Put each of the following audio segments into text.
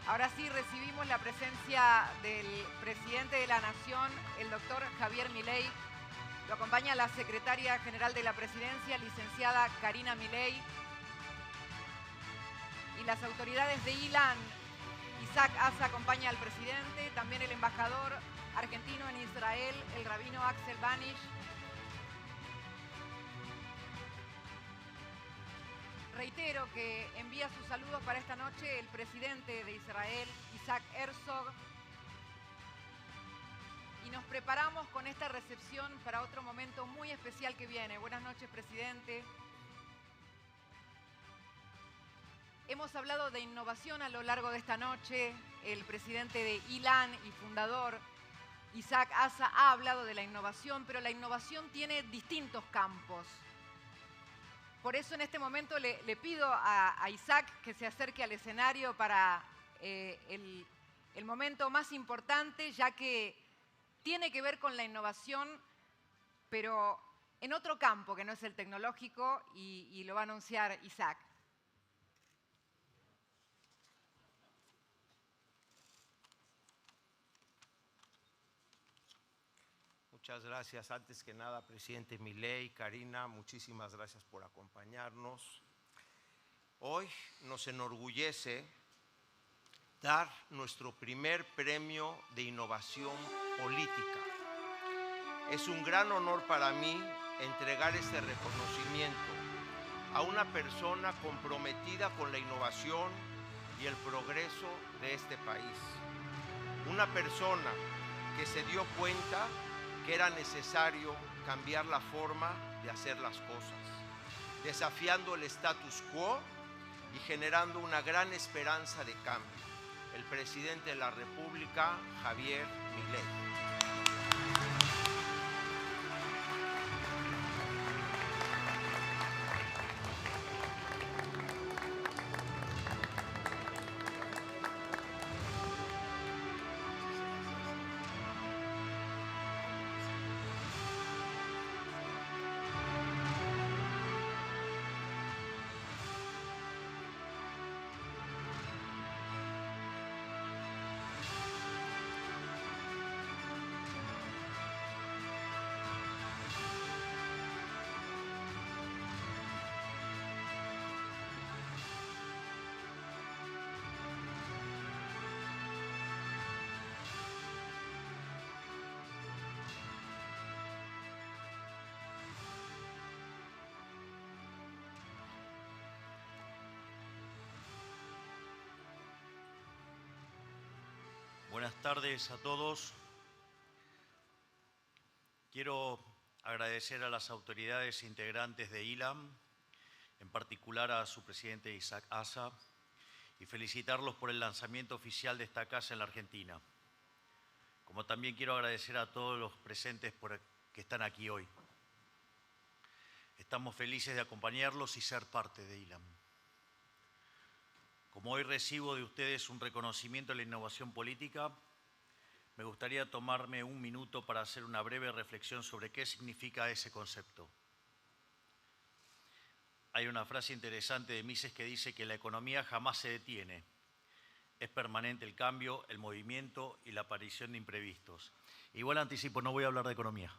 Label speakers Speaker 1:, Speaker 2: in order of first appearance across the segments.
Speaker 1: Ahora sí recibimos la presencia del presidente de la Nación, el doctor Javier Milei. Lo acompaña la secretaria general de la Presidencia, licenciada Karina Milei. Y las autoridades de Ilan, Isaac Asa acompaña al presidente, también el embajador argentino en Israel, el rabino Axel Banish. Reitero que envía sus saludos para esta noche el presidente de Israel, Isaac Herzog. Y nos preparamos con esta recepción para otro momento muy especial que viene. Buenas noches, presidente. Hemos hablado de innovación a lo largo de esta noche. El presidente de Ilan y fundador, Isaac Asa, ha hablado de la innovación, pero la innovación tiene distintos campos. Por eso en este momento le pido a Isaac que se acerque al escenario para el momento más importante, ya que tiene que ver con la innovación, pero en otro campo que no es el tecnológico, y lo va a anunciar Isaac.
Speaker 2: Muchas gracias. Antes que nada, presidente Milei, Karina, muchísimas gracias por acompañarnos. Hoy nos enorgullece dar nuestro primer premio de innovación política. Es un gran honor para mí entregar este reconocimiento a una persona comprometida con la innovación y el progreso de este país. Una persona que se dio cuenta que era necesario cambiar la forma de hacer las cosas, desafiando el status quo y generando una gran esperanza de cambio. El presidente de la República, Javier Milei.
Speaker 3: Buenas tardes a todos. Quiero agradecer a las autoridades integrantes de Ilan, en particular a su presidente Isaac Asa, y felicitarlos por el lanzamiento oficial de esta casa en la Argentina. Como también quiero agradecer a todos los presentes que están aquí hoy. Estamos felices de acompañarlos y ser parte de Ilan. Como hoy recibo de ustedes un reconocimiento a la innovación política, me gustaría tomarme un minuto para hacer una breve reflexión sobre qué significa ese concepto. Hay una frase interesante de Mises que dice que la economía jamás se detiene. Es permanente el cambio, el movimiento y la aparición de imprevistos. Igual anticipo, no voy a hablar de economía.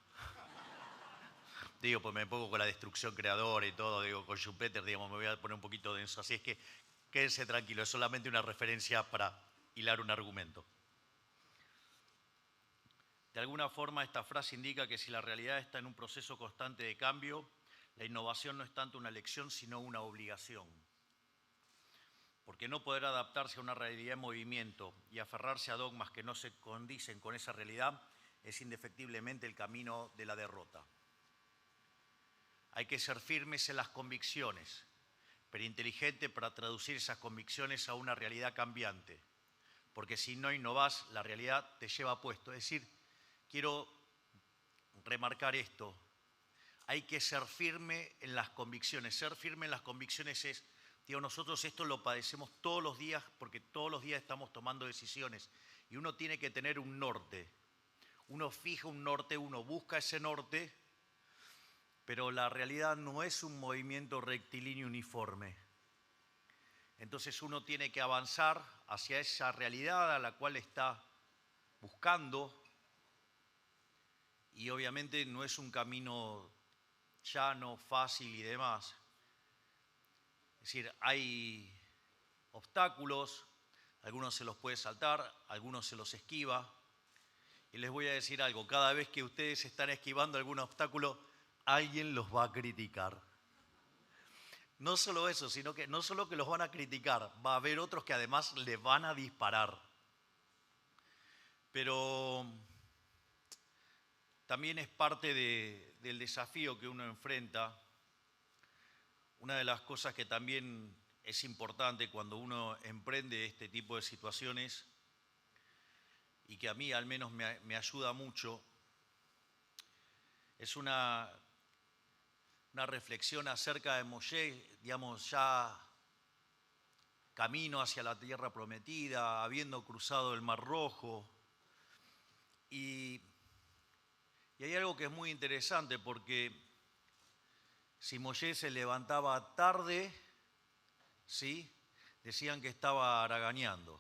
Speaker 3: Digo, pues me pongo con la destrucción creadora y todo, digo, con Schumpeter, digamos, me voy a poner un poquito denso. Así es que quédense tranquilos, es solamente una referencia para hilar un argumento. De alguna forma, esta frase indica que si la realidad está en un proceso constante de cambio, la innovación no es tanto una elección, sino una obligación. Porque no poder adaptarse a una realidad en movimiento y aferrarse a dogmas que no se condicen con esa realidad es indefectiblemente el camino de la derrota. Hay que ser firmes en las convicciones, pero inteligente para traducir esas convicciones a una realidad cambiante. Porque si no innovás, la realidad te lleva puesto. Es decir, quiero remarcar esto. Hay que ser firme en las convicciones. Ser firme en las convicciones es, digo, nosotros esto lo padecemos todos los días porque todos los días estamos tomando decisiones. Y uno tiene que tener un norte. Uno fija un norte, uno busca ese norte, pero la realidad no es un movimiento rectilíneo uniforme. Entonces uno tiene que avanzar hacia esa realidad a la cual está buscando. Y obviamente no es un camino llano, fácil y demás. Es decir, hay obstáculos, algunos se los puede saltar, algunos se los esquiva. Y les voy a decir algo, cada vez que ustedes están esquivando algún obstáculo, alguien los va a criticar. No solo eso, sino que no solo que los van a criticar, va a haber otros que además les van a disparar. Pero también es parte del desafío que uno enfrenta. Una de las cosas que también es importante cuando uno emprende este tipo de situaciones y que a mí al menos me ayuda mucho, es una reflexión acerca de Moshe, digamos, ya camino hacia la tierra prometida, habiendo cruzado el Mar Rojo. Y hay algo que es muy interesante porque si Moshe se levantaba tarde, ¿sí?, decían que estaba haraganeando.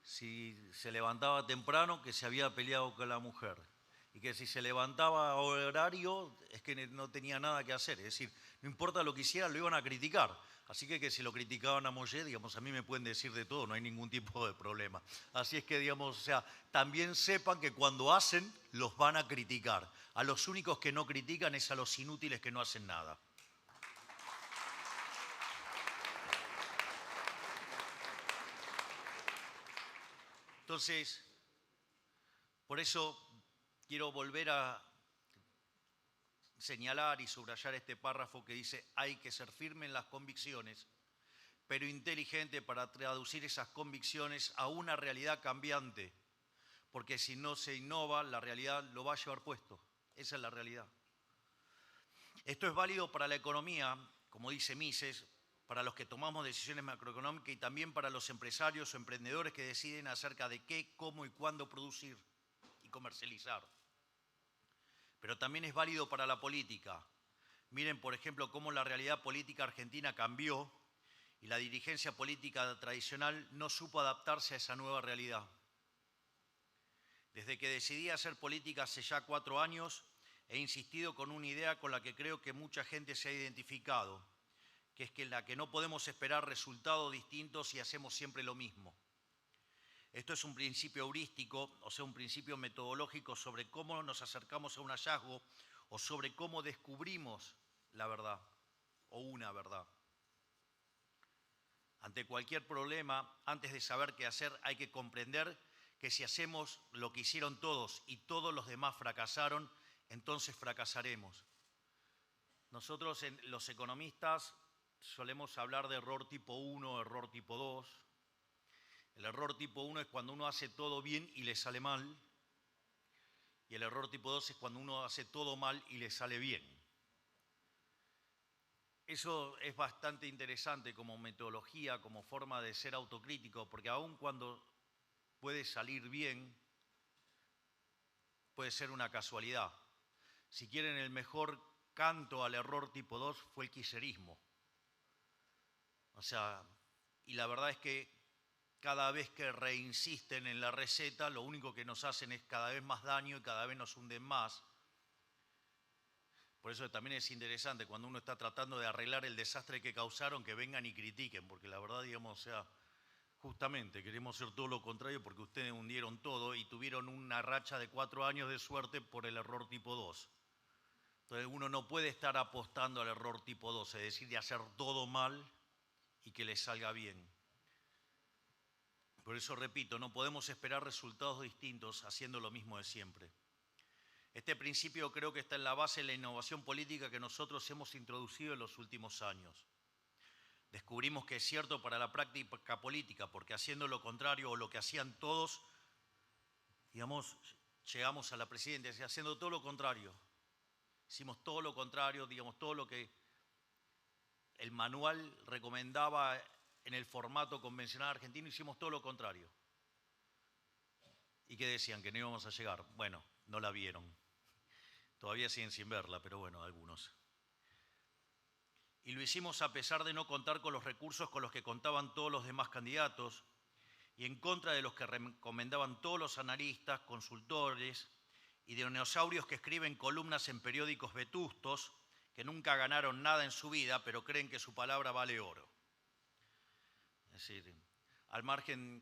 Speaker 3: Si se levantaba temprano, que se había peleado con la mujer. Y que si se levantaba a horario, es que no tenía nada que hacer. Es decir, no importa lo que hiciera, lo iban a criticar. Así que si lo criticaban a Moshe, digamos, a mí me pueden decir de todo, no hay ningún tipo de problema. Así es que, digamos, o sea, también sepan que cuando hacen, los van a criticar. A los únicos que no critican es a los inútiles que no hacen nada. Entonces, por eso quiero volver a señalar y subrayar este párrafo que dice: hay que ser firme en las convicciones, pero inteligente para traducir esas convicciones a una realidad cambiante, porque si no se innova, la realidad lo va a llevar puesto. Esa es la realidad. Esto es válido para la economía, como dice Mises, para los que tomamos decisiones macroeconómicas y también para los empresarios o emprendedores que deciden acerca de qué, cómo y cuándo producir y comercializar. Pero también es válido para la política. Miren, por ejemplo, cómo la realidad política argentina cambió y la dirigencia política tradicional no supo adaptarse a esa nueva realidad. Desde que decidí hacer política hace ya 4 años, he insistido con una idea con la que creo que mucha gente se ha identificado, que es que la que no podemos esperar resultados distintos si hacemos siempre lo mismo. Esto es un principio heurístico, o sea, un principio metodológico sobre cómo nos acercamos a un hallazgo o sobre cómo descubrimos la verdad o una verdad. Ante cualquier problema, antes de saber qué hacer, hay que comprender que si hacemos lo que hicieron todos y todos los demás fracasaron, entonces fracasaremos. Nosotros, los economistas, solemos hablar de error tipo 1, error tipo 2. El error tipo 1 es cuando uno hace todo bien y le sale mal. Y el error tipo 2 es cuando uno hace todo mal y le sale bien. Eso es bastante interesante como metodología, como forma de ser autocrítico, porque aun cuando puede salir bien, puede ser una casualidad. Si quieren, el mejor canto al error tipo 2 fue el kirchnerismo. O sea, y la verdad es que cada vez que reinsisten en la receta, lo único que nos hacen es cada vez más daño y cada vez nos hunden más. Por eso también es interesante cuando uno está tratando de arreglar el desastre que causaron, que vengan y critiquen, porque la verdad, digamos, o sea, justamente queremos hacer todo lo contrario porque ustedes hundieron todo y tuvieron una racha de 4 años de suerte por el error tipo 2. Entonces uno no puede estar apostando al error tipo 2, es decir, de hacer todo mal y que les salga bien. Por eso repito, no podemos esperar resultados distintos haciendo lo mismo de siempre. Este principio creo que está en la base de la innovación política que nosotros hemos introducido en los últimos años. Descubrimos que es cierto para la práctica política, porque haciendo lo contrario o lo que hacían todos, digamos, llegamos a la presidencia haciendo todo lo contrario. Hicimos todo lo contrario, digamos, todo lo que el manual recomendaba en el formato convencional argentino, hicimos todo lo contrario. ¿Y qué decían? Que no íbamos a llegar. Bueno, no la vieron. Todavía siguen sin verla, pero bueno, algunos. Y lo hicimos a pesar de no contar con los recursos con los que contaban todos los demás candidatos y en contra de los que recomendaban todos los analistas, consultores y dinosaurios que escriben columnas en periódicos vetustos, que nunca ganaron nada en su vida, pero creen que su palabra vale oro. Es decir, al margen,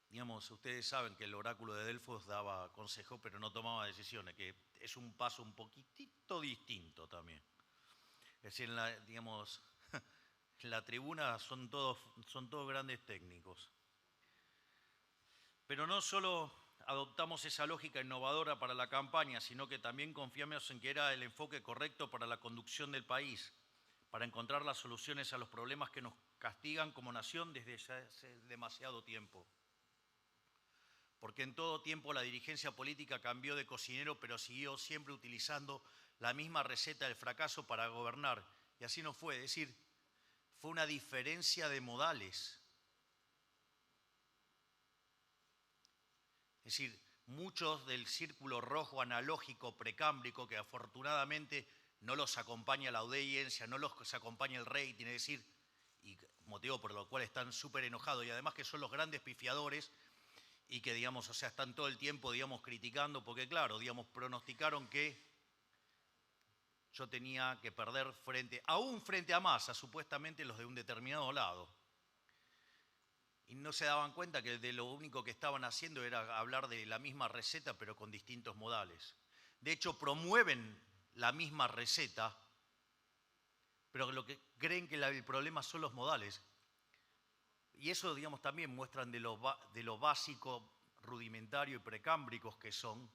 Speaker 3: digamos, ustedes saben que el oráculo de Delfos daba consejo, pero no tomaba decisiones, que es un paso un poquitito distinto también. Es decir, digamos, en la tribuna son todos grandes técnicos. Pero no solo adoptamos esa lógica innovadora para la campaña, sino que también confiamos en que era el enfoque correcto para la conducción del país, para encontrar las soluciones a los problemas que nos castigan como nación desde ya hace demasiado tiempo. Porque en todo tiempo la dirigencia política cambió de cocinero, pero siguió siempre utilizando la misma receta del fracaso para gobernar. Y así no fue, es decir, fue una diferencia de modales. Es decir, muchos del círculo rojo analógico precámbrico, que afortunadamente no los acompaña la audiencia, no los acompaña el rating, es decir, y motivo por el cual están súper enojados, y además que son los grandes pifiadores y que, digamos, o sea, están todo el tiempo, digamos, criticando, porque claro, digamos, pronosticaron que yo tenía que perder aún frente a Massa, supuestamente los de un determinado lado. Y no se daban cuenta que de lo único que estaban haciendo era hablar de la misma receta, pero con distintos modales. De hecho, promueven la misma receta, pero lo que creen que el problema son los modales. Y eso, digamos, también muestran de lo básico, rudimentario y precámbricos que son,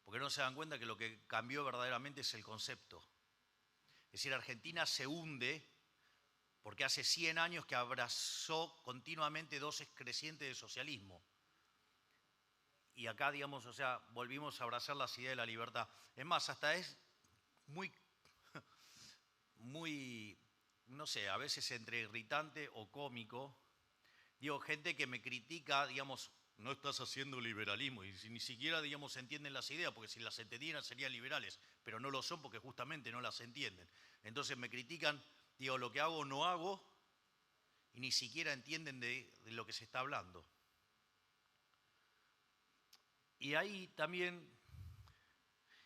Speaker 3: porque no se dan cuenta que lo que cambió verdaderamente es el concepto. Es decir, Argentina se hunde porque hace 100 años que abrazó continuamente dosis crecientes de socialismo. Y acá, digamos, o sea, volvimos a abrazar las ideas de la libertad. Es más, hasta es muy, no sé, a veces entre irritante o cómico. Digo, gente que me critica, digamos, no estás haciendo liberalismo, y ni siquiera, digamos, entienden las ideas, porque si las entendieran serían liberales, pero no lo son porque justamente no las entienden. Entonces me critican, digo, lo que hago no hago, y ni siquiera entienden de lo que se está hablando. Y ahí también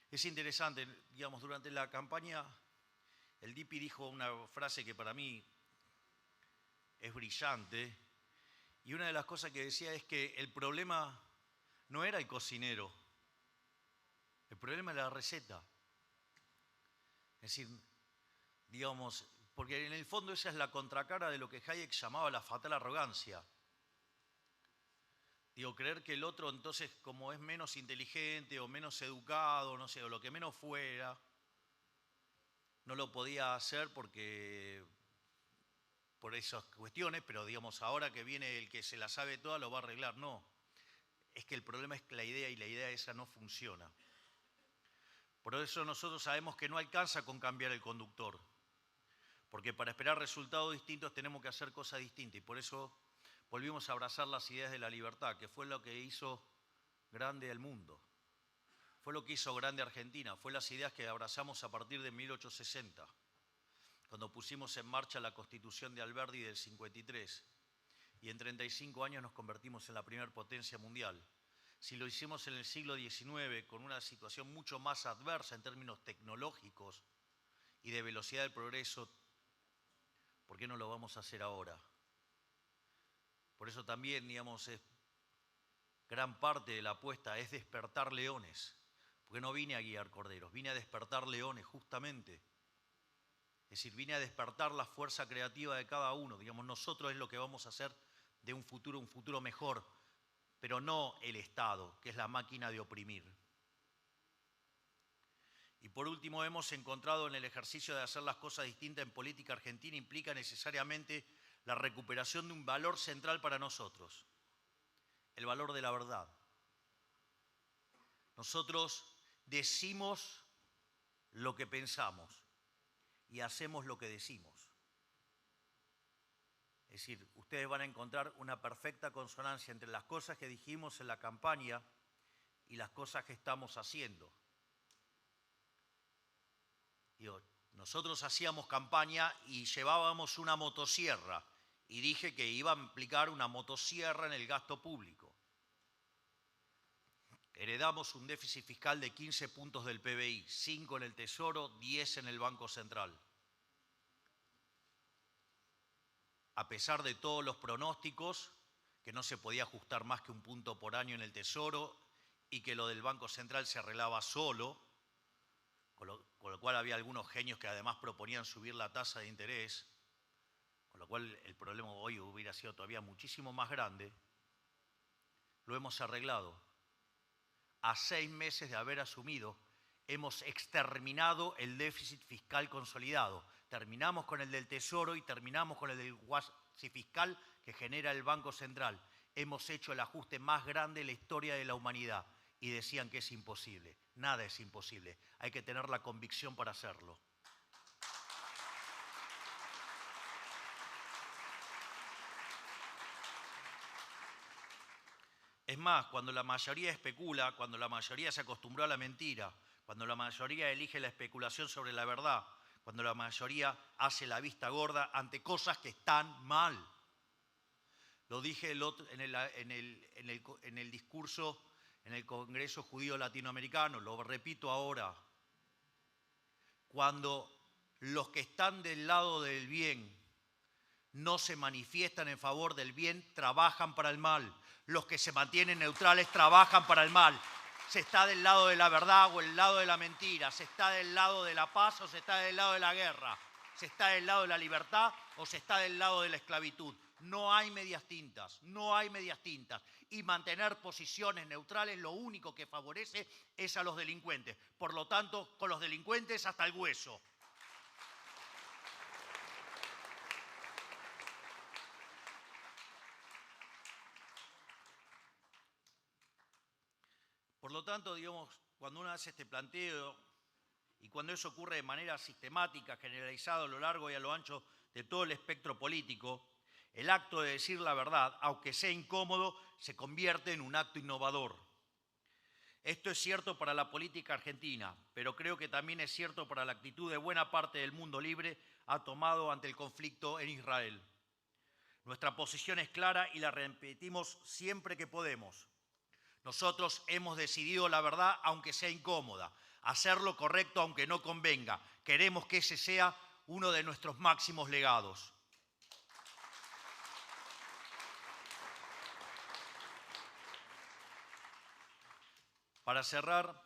Speaker 3: es interesante, digamos, durante la campaña, el Dipi dijo una frase que para mí es brillante, y una de las cosas que decía es que el problema no era el cocinero, el problema era la receta. Es decir, digamos, porque en el fondo esa es la contracara de lo que Hayek llamaba la fatal arrogancia. Digo, creer que el otro entonces, como es menos inteligente o menos educado, no sé, o lo que menos fuera, no lo podía hacer porque por esas cuestiones, pero digamos, ahora que viene el que se la sabe toda lo va a arreglar. No, es que el problema es la idea, y la idea esa no funciona. Por eso nosotros sabemos que no alcanza con cambiar el conductor, porque para esperar resultados distintos tenemos que hacer cosas distintas, y por eso volvimos a abrazar las ideas de la libertad, que fue lo que hizo grande el mundo, fue lo que hizo grande Argentina, fue las ideas que abrazamos a partir de 1860. Cuando pusimos en marcha la Constitución de Alberdi del 53, y en 35 años nos convertimos en la primera potencia mundial. Si lo hicimos en el siglo XIX con una situación mucho más adversa en términos tecnológicos y de velocidad del progreso, ¿por qué no lo vamos a hacer ahora? Por eso también, digamos, gran parte de la apuesta es despertar leones, porque no vine a guiar corderos, vine a despertar leones justamente. Es decir, vine a despertar la fuerza creativa de cada uno. Digamos, nosotros es lo que vamos a hacer de un futuro mejor, pero no el Estado, que es la máquina de oprimir. Y por último, hemos encontrado en el ejercicio de hacer las cosas distintas en política argentina implica necesariamente la recuperación de un valor central para nosotros, el valor de la verdad. Nosotros decimos lo que pensamos y hacemos lo que decimos. Es decir, ustedes van a encontrar una perfecta consonancia entre las cosas que dijimos en la campaña y las cosas que estamos haciendo. Digo, nosotros hacíamos campaña y llevábamos una motosierra y dije que iba a aplicar una motosierra en el gasto público. Heredamos un déficit fiscal de 15 puntos del PBI, 5 en el Tesoro, 10 en el Banco Central. A pesar de todos los pronósticos, que no se podía ajustar más que un punto por año en el Tesoro y que lo del Banco Central se arreglaba solo, con lo cual había algunos genios que además proponían subir la tasa de interés, con lo cual el problema hoy hubiera sido todavía muchísimo más grande, lo hemos arreglado. A 6 meses de haber asumido, hemos exterminado el déficit fiscal consolidado. Terminamos con el del Tesoro y terminamos con el del guasi fiscal que genera el Banco Central. Hemos hecho el ajuste más grande en la historia de la humanidad y decían que es imposible. Nada es imposible. Hay que tener la convicción para hacerlo. Es más, cuando la mayoría especula, cuando la mayoría se acostumbró a la mentira, cuando la mayoría elige la especulación sobre la verdad, cuando la mayoría hace la vista gorda ante cosas que están mal. Lo dije en el discurso en el Congreso Judío Latinoamericano, lo repito ahora. Cuando los que están del lado del bien no se manifiestan en favor del bien, trabajan para el mal. Los que se mantienen neutrales trabajan para el mal. Se está del lado de la verdad o el lado de la mentira. Se está del lado de la paz o se está del lado de la guerra. Se está del lado de la libertad o se está del lado de la esclavitud. No hay medias tintas, no hay medias tintas. Y mantener posiciones neutrales lo único que favorece es a los delincuentes. Por lo tanto, con los delincuentes hasta el hueso. Por lo tanto, digamos, cuando uno hace este planteo y cuando eso ocurre de manera sistemática, generalizada a lo largo y a lo ancho de todo el espectro político, el acto de decir la verdad, aunque sea incómodo, se convierte en un acto innovador. Esto es cierto para la política argentina, pero creo que también es cierto para la actitud de buena parte del mundo libre ha tomado ante el conflicto en Israel. Nuestra posición es clara y la repetimos siempre que podemos. Nosotros hemos decidido la verdad aunque sea incómoda, hacer lo correcto aunque no convenga. Queremos que ese sea uno de nuestros máximos legados. Para cerrar,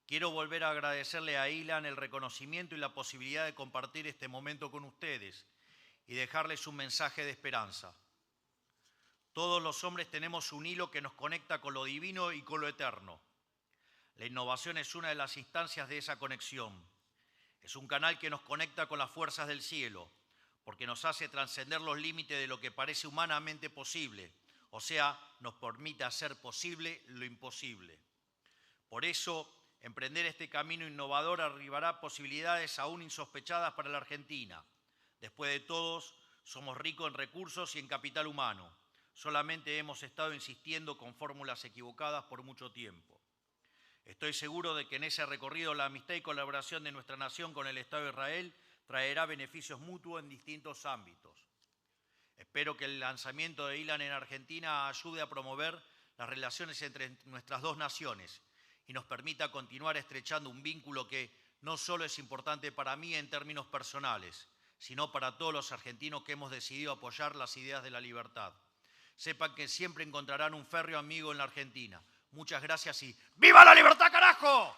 Speaker 3: quiero volver a agradecerle a Ilan el reconocimiento y la posibilidad de compartir este momento con ustedes y dejarles un mensaje de esperanza. Todos los hombres tenemos un hilo que nos conecta con lo divino y con lo eterno. La innovación es una de las instancias de esa conexión. Es un canal que nos conecta con las fuerzas del cielo, porque nos hace trascender los límites de lo que parece humanamente posible, o sea, nos permite hacer posible lo imposible. Por eso, emprender este camino innovador arribará posibilidades aún insospechadas para la Argentina. Después de todos, somos ricos en recursos y en capital humano. Solamente hemos estado insistiendo con fórmulas equivocadas por mucho tiempo. Estoy seguro de que en ese recorrido la amistad y colaboración de nuestra nación con el Estado de Israel traerá beneficios mutuos en distintos ámbitos. Espero que el lanzamiento de Ilan en Argentina ayude a promover las relaciones entre nuestras dos naciones y nos permita continuar estrechando un vínculo que no solo es importante para mí en términos personales, sino para todos los argentinos que hemos decidido apoyar las ideas de la libertad. Sepan que siempre encontrarán un férreo amigo en la Argentina. Muchas gracias y ¡viva la libertad, carajo!